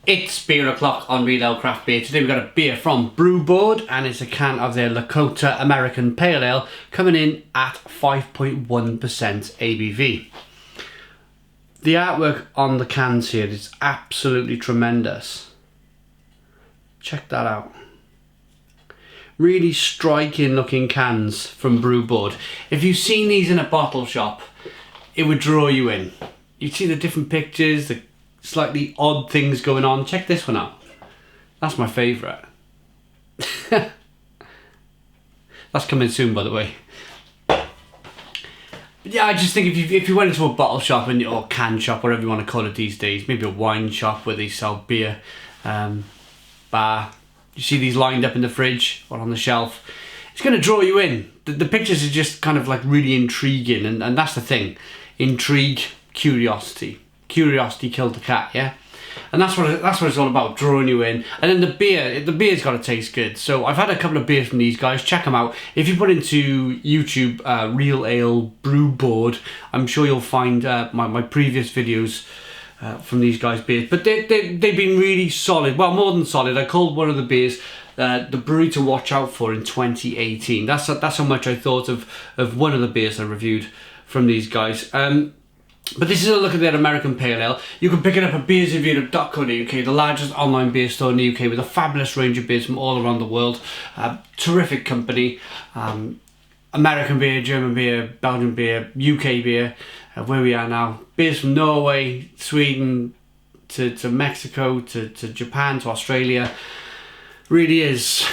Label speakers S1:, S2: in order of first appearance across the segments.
S1: It's beer o'clock on Real Ale Craft Beer. Today we've got a beer from BrewBoard and it's a can of their Lakota American Pale Ale coming in at 5.1% ABV. The artwork on the cans here is absolutely tremendous. Check that out. Really striking looking cans from BrewBoard. If you've seen these in a bottle shop, it would draw you in. You'd see the different pictures, the slightly odd things going on. Check this one out. That's my favourite. That's coming soon, by the way. But yeah, I just think if you went into a bottle shop or can shop, whatever you want to call it these days, maybe a wine shop where they sell beer, bar, you see these lined up in the fridge or on the shelf, it's going to draw you in. The pictures are just kind of like really intriguing, and that's the thing. Intrigue, curiosity. Curiosity killed the cat, yeah? And that's what it's all about, drawing you in. And then the beer's got to taste good. So I've had a couple of beers from these guys. Check them out. If you put into YouTube Real Ale BrewBoard, I'm sure you'll find my previous videos from these guys' beers. But they've been really solid. Well, more than solid. I called one of the beers the brewery to watch out for in 2018. That's how much I thought of one of the beers I reviewed from these guys. But this is a look at their American Pale Ale. You can pick it up at beersofeurope.co.uk, the largest online beer store in the UK with a fabulous range of beers from all around the world. Terrific company. American beer, German beer, Belgian beer, UK beer, where we are now. Beers from Norway, Sweden, to Mexico, to Japan, to Australia. Really is.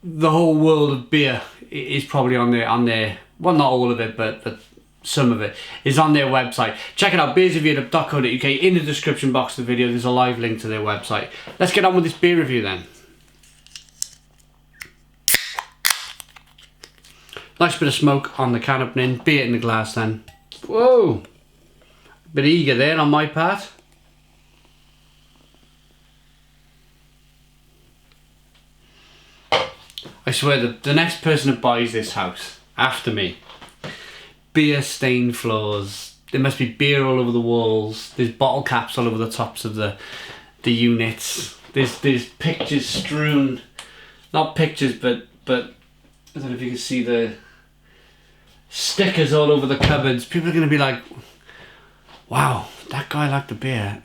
S1: The whole world of beer is probably on their, well, not all of it, but some of it is on their website. Check it out, beersofeurope.co.uk. In the description box of the video there's a live link to their website. Let's get on with this beer review then. Nice bit of smoke on the can opening, beer in the glass then. Whoa, a bit eager there on my part. I swear that the next person that buys this house after me, beer stained floors, there must be beer all over the walls, there's bottle caps all over the tops of the units, there's pictures strewn, not pictures but I don't know if you can see the stickers all over the cupboards. People are going to be like, wow, that guy liked the beer.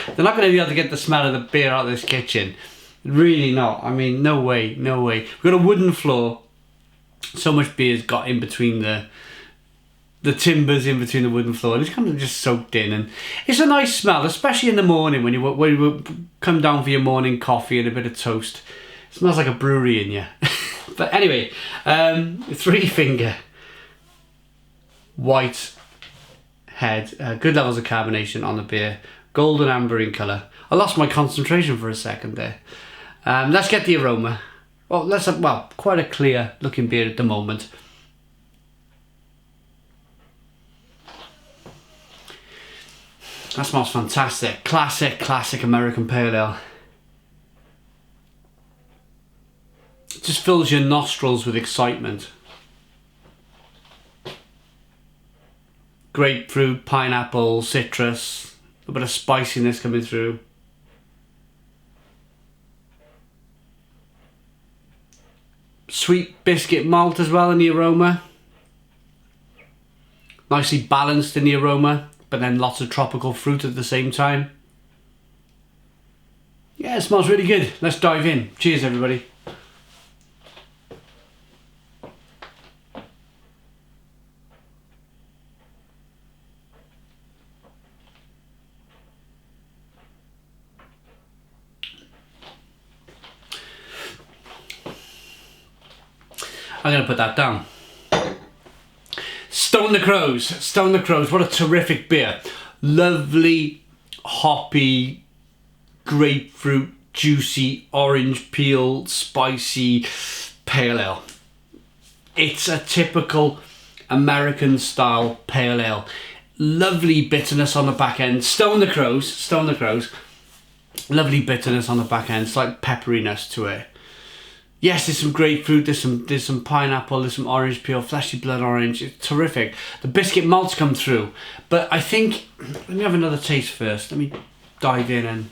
S1: They're not going to be able to get the smell of the beer out of this kitchen, really not. I mean, no way. We've got a wooden floor, so much beer's got in between the timbers, in between the wooden floor, and it's kind of just soaked in, and it's a nice smell, especially in the morning when you come down for your morning coffee and a bit of toast. It smells like a brewery in you. But anyway, 3-finger white head, good levels of carbonation on the beer, golden amber in colour. I lost my concentration for a second there. Let's get the aroma. Well, quite a clear looking beer at the moment. That smells fantastic. Classic American Pale Ale. It just fills your nostrils with excitement. Grapefruit, pineapple, citrus, a bit of spiciness coming through. Sweet biscuit malt as well in the aroma. Nicely balanced in the aroma, but then lots of tropical fruit at the same time. Yeah, it smells really good. Let's dive in. Cheers, everybody. I'm going to put that down. Stone the Crows, what a terrific beer. Lovely, hoppy, grapefruit, juicy, orange peel, spicy pale ale. It's a typical American style pale ale. Lovely bitterness on the back end. Stone the Crows. Lovely bitterness on the back end, slight pepperiness to it. Yes, there's some grapefruit, there's some pineapple, there's some orange peel, fleshy blood orange. It's terrific. The biscuit malts come through, but I think, let me have another taste first. Let me dive in and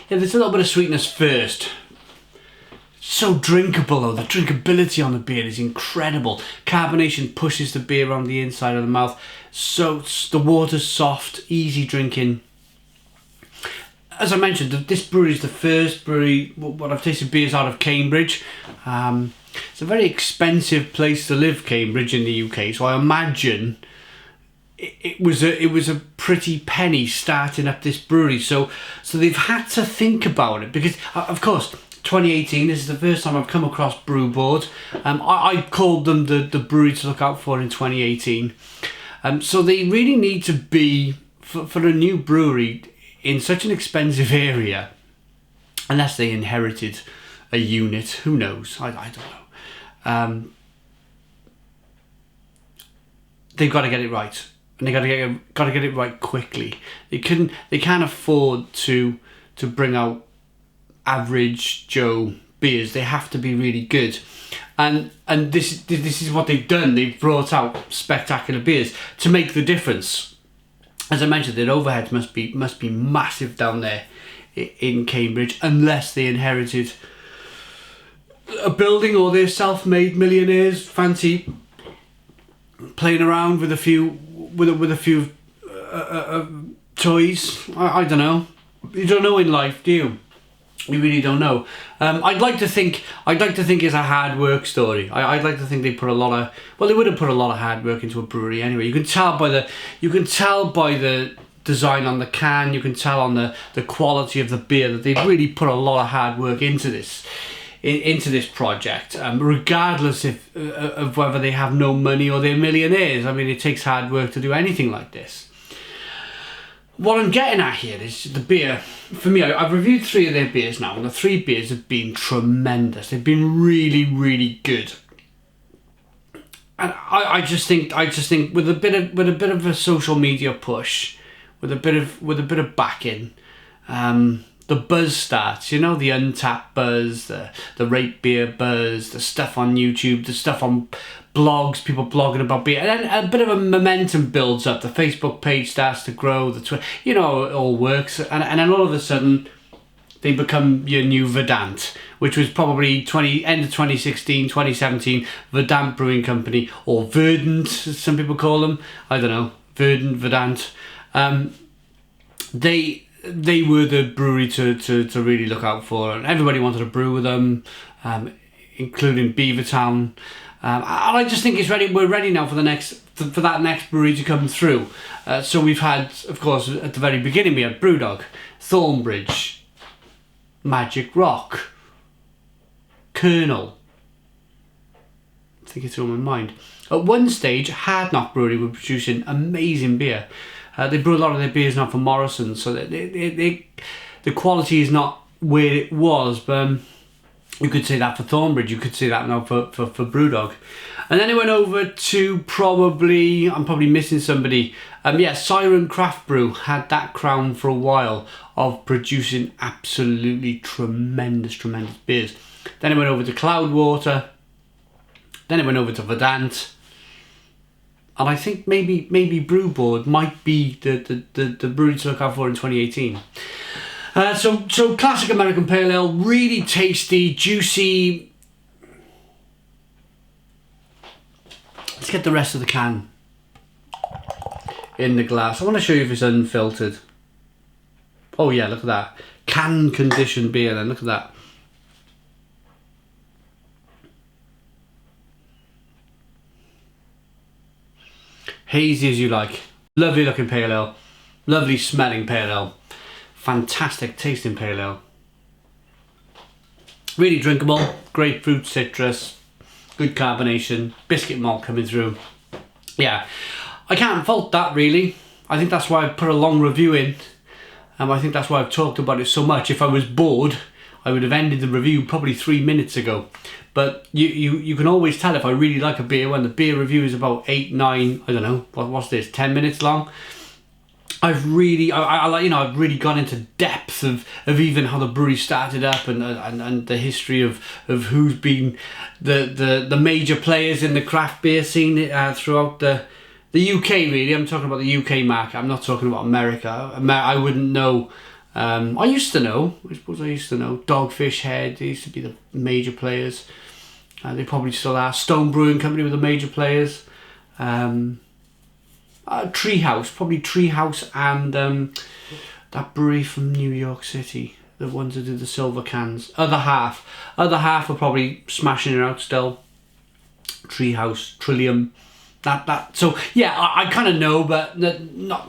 S1: yeah, there's a little bit of sweetness first. So drinkable though, the drinkability on the beer is incredible. Carbonation pushes the beer around the inside of the mouth. So the water's soft, easy drinking. As I mentioned, this brewery is the first brewery what I've tasted beers out of Cambridge. It's a very expensive place to live, Cambridge, in the UK. So I imagine it was a pretty penny starting up this brewery. So they've had to think about it because, of course, 2018, this is the first time I've come across BrewBoard. I called them the brewery to look out for in 2018. So they really need to be, for a new brewery in such an expensive area, unless they inherited a unit, who knows, I don't know. They've got to get it right. And they got to get it right quickly. They can't afford to bring out average Joe beers. They have to be really good, and this is what they've done. They've brought out spectacular beers to make the difference. As I mentioned, their overheads must be massive down there in Cambridge, unless they inherited a building or they're self-made millionaires, fancy playing around with a few toys. I don't know. You don't know in life, do you? You really don't know. I'd like to think it's a hard work story. I'd like to think they put a lot of, well, they would have put a lot of hard work into a brewery anyway. You can tell by the design on the can. You can tell on the quality of the beer that they've really put a lot of hard work into this project. Regardless of whether they have no money or they're millionaires. I mean, it takes hard work to do anything like this. What I'm getting at here is the beer. For me, I've reviewed 3 of their beers now, and the 3 beers have been tremendous. They've been really, really good. And I just think with a bit of a social media push, with a bit of backing, the buzz starts. You know, the Untapped buzz, the Rate Beer buzz, the stuff on YouTube, the stuff on blogs, people blogging about beer, and then a bit of a momentum builds up. The Facebook page starts to grow, the Twitter, you know, it all works, and then all of a sudden they become your new Verdant, which was probably end of 2016, 2017, Verdant Brewing Company, or Verdant, as some people call them. I don't know, Verdant. They were the brewery to really look out for, and everybody wanted to brew with them, including Beavertown. And I just think we're ready now for that next brewery to come through. So we've had, of course, at the very beginning we had Brewdog, Thornbridge, Magic Rock, Colonel. I think it's on my mind. At one stage, Hard Knock Brewery were producing amazing beer. They brew a lot of their beers now for Morrison, so the quality is not where it was, but you could say that for Thornbridge, you could say that now for Brewdog. And then it went over to I'm probably missing somebody. Siren Craft Brew had that crown for a while of producing absolutely tremendous beers. Then it went over to Cloudwater. Then it went over to Verdant. And I think maybe BrewBoard might be the brewery to look out for in 2018. So classic American Pale Ale, really tasty, juicy. Let's get the rest of the can in the glass. I want to show you if it's unfiltered. Oh yeah, look at that. Can conditioned beer then, look at that. Hazy as you like. Lovely looking pale ale. Lovely smelling pale ale. Fantastic tasting pale ale. Really drinkable. Grapefruit, citrus. Good carbonation. Biscuit malt coming through. Yeah, I can't fault that really. I think that's why I put a long review in. I think that's why I've talked about it so much. If I was bored, I would have ended the review probably 3 minutes ago. But you can always tell if I really like a beer when the beer review is about 8, 9, I don't know, what's this, 10 minutes long. I've really gone into depth of even how the brewery started up and the history of who's been the major players in the craft beer scene throughout the UK really. I'm talking about the UK market. I'm not talking about America. I wouldn't know I used to know, Dogfish Head, they used to be the major players. They probably still are. Stone Brewing Company were the major players. Treehouse, probably Treehouse, and that brewery from New York City, the ones that did the silver cans. Other half are probably smashing it out still. Treehouse, Trillium, that. So yeah, I kind of know, but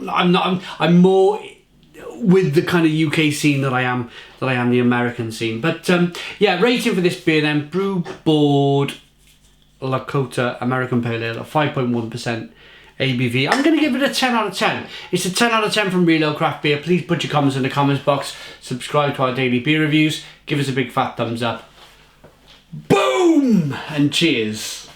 S1: I'm more with the kind of UK scene that I am the American scene. But yeah, rating for this beer then: BrewBoard Lakota American Pale Ale, 5.1% ABV. I'm going to give it a 10 out of 10. It's a 10 out of 10 from Reload Craft Beer. Please put your comments in the comments box. Subscribe to our daily beer reviews. Give us a big fat thumbs up. Boom! And cheers.